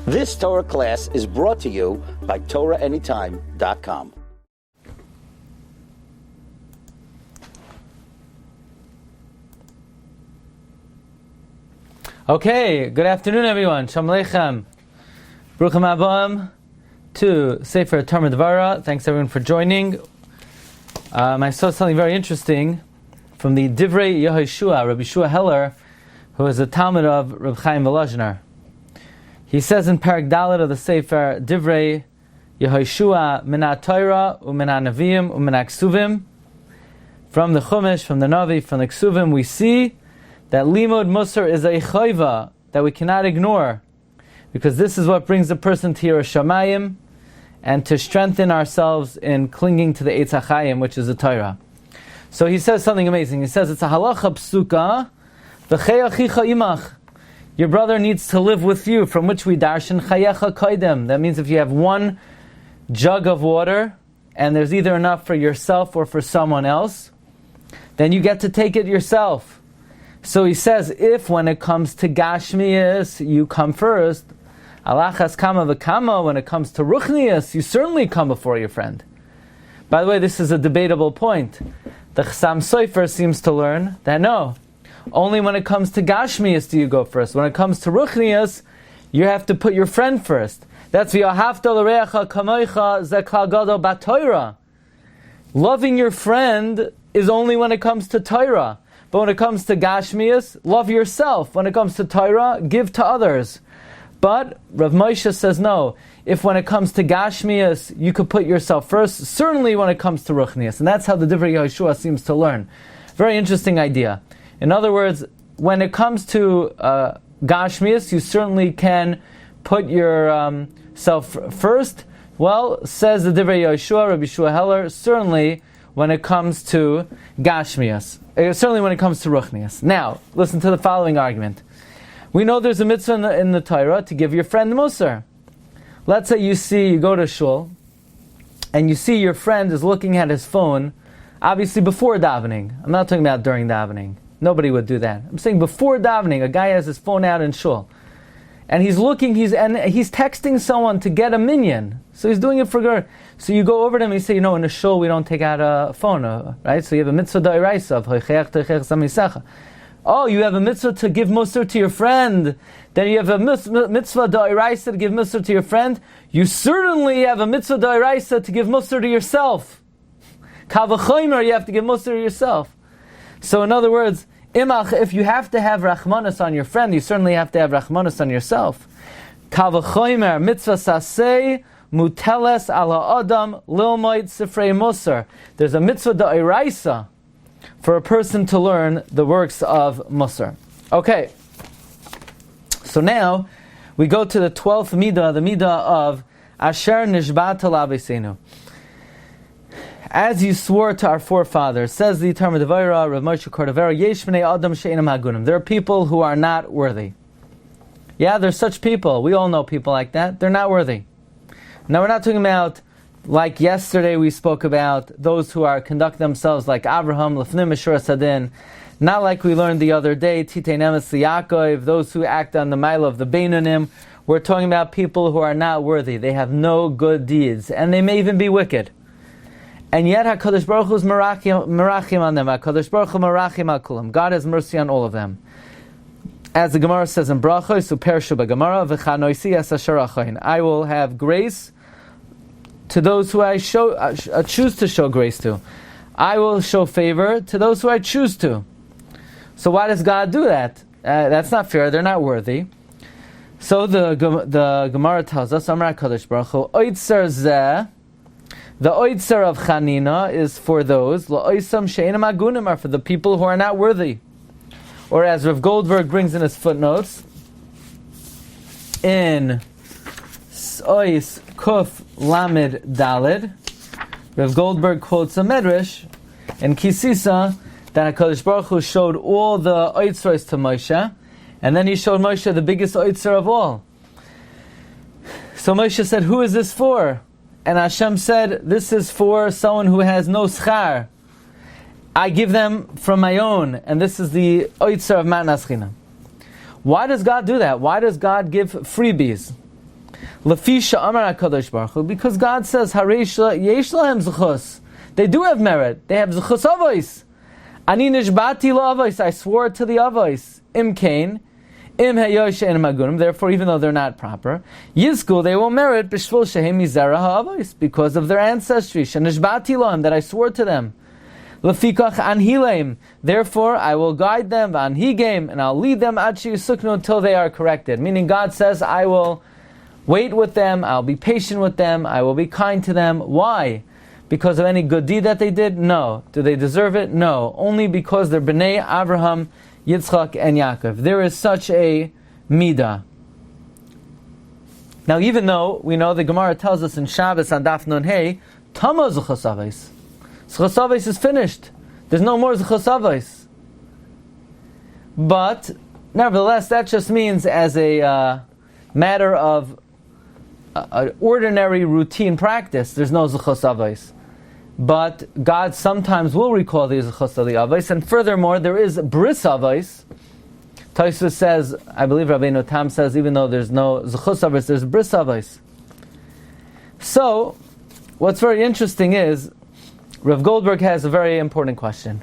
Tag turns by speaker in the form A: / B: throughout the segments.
A: This Torah class is brought to you by TorahAnytime.com.
B: Okay, good afternoon everyone. Shalom Aleichem. Bruchim Abam to Sefer Devorah. Thanks everyone for joining. I saw something very interesting from the Divrei Yehoshua, Rabbi Shua Heller, who is a Talmud of Reb Chaim Volozhiner. He says in Parak Dalet of the Sefer, Divrei Yehoshua min ha-Torah u'min ha-Neviim u'min ha-Ksuvim. From the Chumash, from the Navi, from the Ksuvim, we see that limud musar is a chayva that we cannot ignore, because this is what brings a person to Yiras Shamayim and to strengthen ourselves in clinging to the Eitz HaChaim, which is the Torah. So he says something amazing. He says it's a halacha psuka, v'chei achicha imach. Your brother needs to live with you, from which we darshan chayecha koidem. That means if you have one jug of water and there's either enough for yourself or for someone else, then you get to take it yourself. So he says, if when it comes to gashmias, you come first, alachas kama v'kama, when it comes to ruchnias, you certainly come before your friend. By the way, this is a debatable point. The Chassam Sofer seems to learn that no, only when it comes to gashmias do you go first. When it comes to ruchnias, you have to put your friend first. That's v'yahavta l'reacha kamoicha ze klal gadol b'Torah. Loving your friend is only when it comes to Torah. But when it comes to gashmias, love yourself. When it comes to Torah, give to others. But Rav Moshe says no. If when it comes to gashmias, you could put yourself first, certainly when it comes to ruchnias. And that's how the Divrei Yehoshua seems to learn. Very interesting idea. In other words, when it comes to gashmias, you certainly can put yourself first. Well, says the Divrei Yehoshua, Rabbi Shua Heller, certainly when it comes to gashmias. Certainly when it comes to ruchnias. Now, listen to the following argument. We know there's a mitzvah in the Torah to give your friend musar. Let's say you go to shul, and you see your friend is looking at his phone, obviously before davening. I'm not talking about during davening. Nobody would do that. I'm saying before davening, a guy has his phone out in shul. And he's texting someone to get a minyan. So he's doing it for good. So you go over to him and you say, in the shul we don't take out a phone, right? So you have a mitzvah d'oraisa of oh, you have a mitzvah to give musar to your friend. Then you have a mitzvah d'oraisa to give musar to your friend. You certainly have a mitzvah d'oraisa to give musar to yourself. Kal v'chomer, you have to give musar to yourself. So in other words, if you have to have rachmanas on your friend, you certainly have to have rachmanas on yourself. Kal v'chomer, mitzvah saseh, muteles ala adam lilmoid sifrei musar. There's a mitzvah d'oraisa for a person to learn the works of musar. Okay, so now we go to the 12th Middah, the Middah of Asher Nishbatah l'Abeisenu. As you swore to our forefathers, says the Torah Devorah, Rav Moshe Cordovera, Yesh b'nei adam she'enam hagunim. There are people who are not worthy. Yeah, there's such people. We all know people like that. They're not worthy. Now we're not talking about, like yesterday we spoke about, those who conduct themselves like Abraham, Lefnim Mishra Sadin. Not like we learned the other day, Titei Nemes Yaakov, those who act on the mile of the Beinonim. We're talking about people who are not worthy. They have no good deeds, and they may even be wicked. And yet HaKadosh Baruch Hu is merachim on them. HaKadosh Baruch Hu merachim al kulam. God has mercy on all of them. As the Gemara says in Brachos, so Parsha b'Gemara, v'chanoisi es asher achayin. I will have grace to those who I choose to show grace to. I will show favor to those who I choose to. So why does God do that? That's not fair. They're not worthy. So the Gemara tells us, Amar HaKadosh Baruch Hu, oitzer zeh, the oitzer of Chanina is for those, la'oisam she'enam agunim, are for the people who are not worthy. Or as Rav Goldberg brings in his footnotes, in Ois Kuf Lamed Daled, Rav Goldberg quotes a medrash in Kisisa that HaKadosh Baruch Hu showed all the oitzros to Moshe, and then he showed Moshe the biggest oitzer of all. So Moshe said, who is this for? And Hashem said, this is for someone who has no schar. I give them from my own, and this is the oitzer of Matnas Chinam. Why does God do that? Why does God give freebies? Lefisha Amar HaKadosh Baruch Hu, because God says, Yesh lahem zechus. They do have merit. They have zechus avos. Ani nishbati la'avos. I swore to the avos. Im kain. Im heyosh en magunim. Therefore, even though they're not proper, yizku, they will merit b'shvul shehem mizera ha'avos, because of their ancestry. Shenishbati lahem, that I swore to them. Lefikach anhileim. Therefore, I will guide them, anhigim, and I'll lead them ad sheyusuknu, until they are corrected. Meaning, God says, I will wait with them, I'll be patient with them, I will be kind to them. Why? Because of any good deed that they did? No. Do they deserve it? No. Only because they're Bnei Abraham, Yitzchak, and Yaakov. There is such a Middah. Now, even though we know the Gemara tells us in Shabbos on Daf Nun Hey, Tama Zechus Avos. Zechus Avos is finished. There's no more Zechus Avos. But, nevertheless, that just means as a matter of ordinary routine practice, there's no Zechus Avos. But God sometimes will recall the Zechus of the Avos, and furthermore, there is Bris Avos. Tosfos says, I believe Rabbi Notam says, even though there's no Zechus Avos, there's Bris Avos. So, what's very interesting is, Rav Goldberg has a very important question.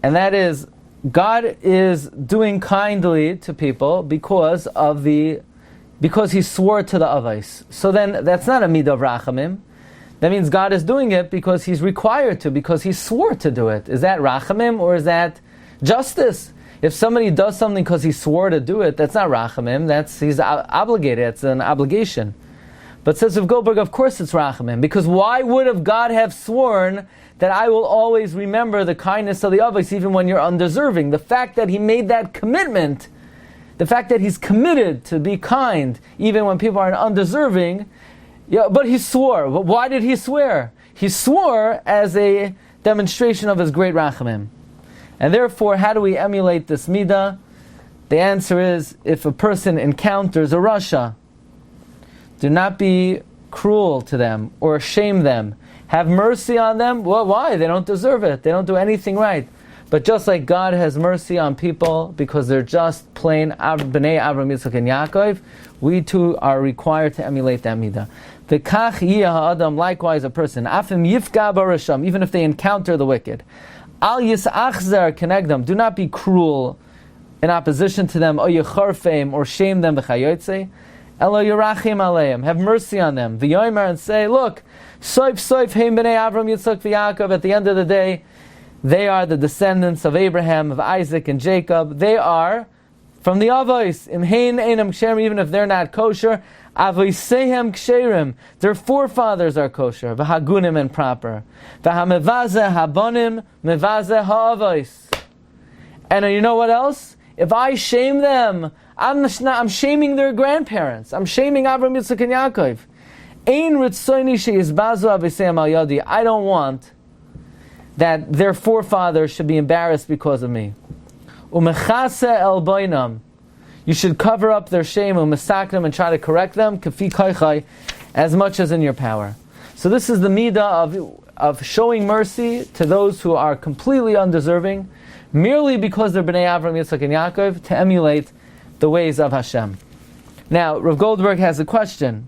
B: And that is, God is doing kindly to people because he swore to the Avos. So then, that's not a Middah of Rachamim. That means God is doing it because He's required to, because He swore to do it. Is that Rachamim or is that justice? If somebody does something because he swore to do it, that's not Rachamim, he's obligated, it's an obligation. But says Rav Goldberg, of course it's Rachamim, because why would have God have sworn that I will always remember the kindness of the Avos even when you're undeserving? The fact that He made that commitment, the fact that He's committed to be kind even when people are undeserving, but He swore. But why did He swear? He swore as a demonstration of His great Rachamim. And therefore, how do we emulate this Middah? The answer is, if a person encounters a Rasha, do not be cruel to them or shame them. Have mercy on them. Well, why? They don't deserve it. They don't do anything right. But just like God has mercy on people because they're just plain Bnei Avraham, Yitzchak, and Yaakov, we too are required to emulate that Middah. V'kach yiyeh ha'adam, likewise a person, afim yifga barasham, even if they encounter the wicked. Al yisachzer kenegdam, do not be cruel in opposition to them, or yecharfeim, or shame them, v'chayotze. Elo yerachim aleim, have mercy on them. V'yomer, and say, look, soif heim bnei Avraham, Yitzchak, v'Yaakov. At the end of the day, they are the descendants of Abraham, of Isaac, and Jacob. They are from the Avos. Im hein einam ksherim, even if they're not kosher. Avosehem ksherim, their forefathers are kosher. V'hagunim, and proper. V'hamevazeh habonim, mevazeh ha'avos. And you know what else? If I shame them, I'm shaming their grandparents. I'm shaming Avraham, Yitzchak, and Yaakov. Ein ritzoni sheyizbazu aviseim al yadi. I don't want that their forefathers should be embarrassed because of me. Umechase el boinam. You should cover up their shame, umesaknem, and try to correct them, kafi koichai, as much as in your power. So this is the Middah of showing mercy to those who are completely undeserving, merely because they're Bnei Avraham, Yitzchak, and Yaakov, to emulate the ways of Hashem. Now, Rav Goldberg has a question.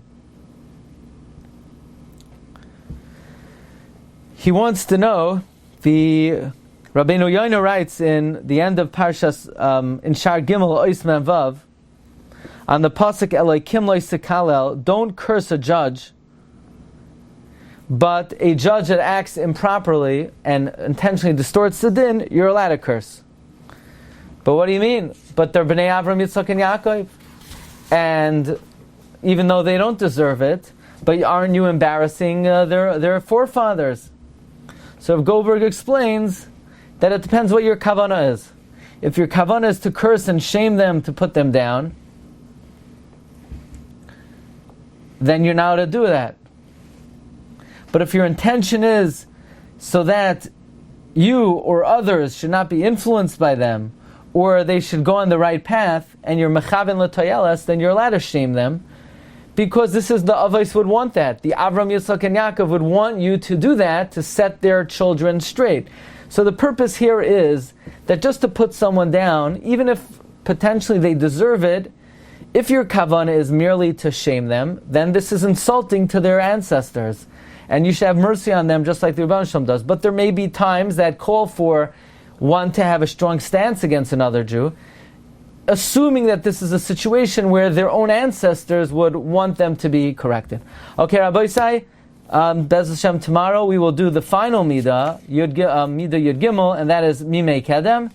B: He wants to know, the Rabbeinu Yoina writes in the end of Parsha, in Shar Gimel Ois Mem Vav, on the pasuk Elokim lo yisekalel, don't curse a judge, but a judge that acts improperly and intentionally distorts the din, you're allowed to curse. But what do you mean? But they're Bnei Avraham, Yitzchak, and Yaakov, and even though they don't deserve it, but aren't you embarrassing their forefathers? So Goldberg explains that it depends what your kavanah is. If your kavanah is to curse and shame them, to put them down, then you're not allowed to do that. But if your intention is so that you or others should not be influenced by them, or they should go on the right path, and you're mechaven l'toyeles, then you're allowed to shame them, because this is the Avos would want that. The Avraham, Yitzchak, and Yaakov would want you to do that to set their children straight. So the purpose here is that just to put someone down, even if potentially they deserve it, If your kavanah is merely to shame them, then this is insulting to their ancestors. And you should have mercy on them just like the Rebbe Shalom does. But there may be times that call for one to have a strong stance against another Jew, assuming that this is a situation where their own ancestors would want them to be corrected. Okay, Rabbi Isai, Bez Hashem, tomorrow we will do the final Middah, Middah Yud Gimel, and that is Mimei Kedem.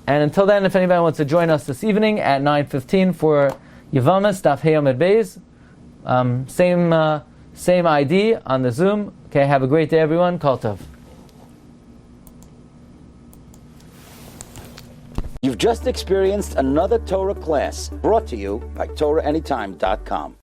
B: And until then, if anybody wants to join us this evening at 9:15 for Yavamas, Daf Hey Amud Beis, same ID on the Zoom. Okay, have a great day, everyone. Kol Tov.
A: You've just experienced another Torah class brought to you by TorahAnytime.com.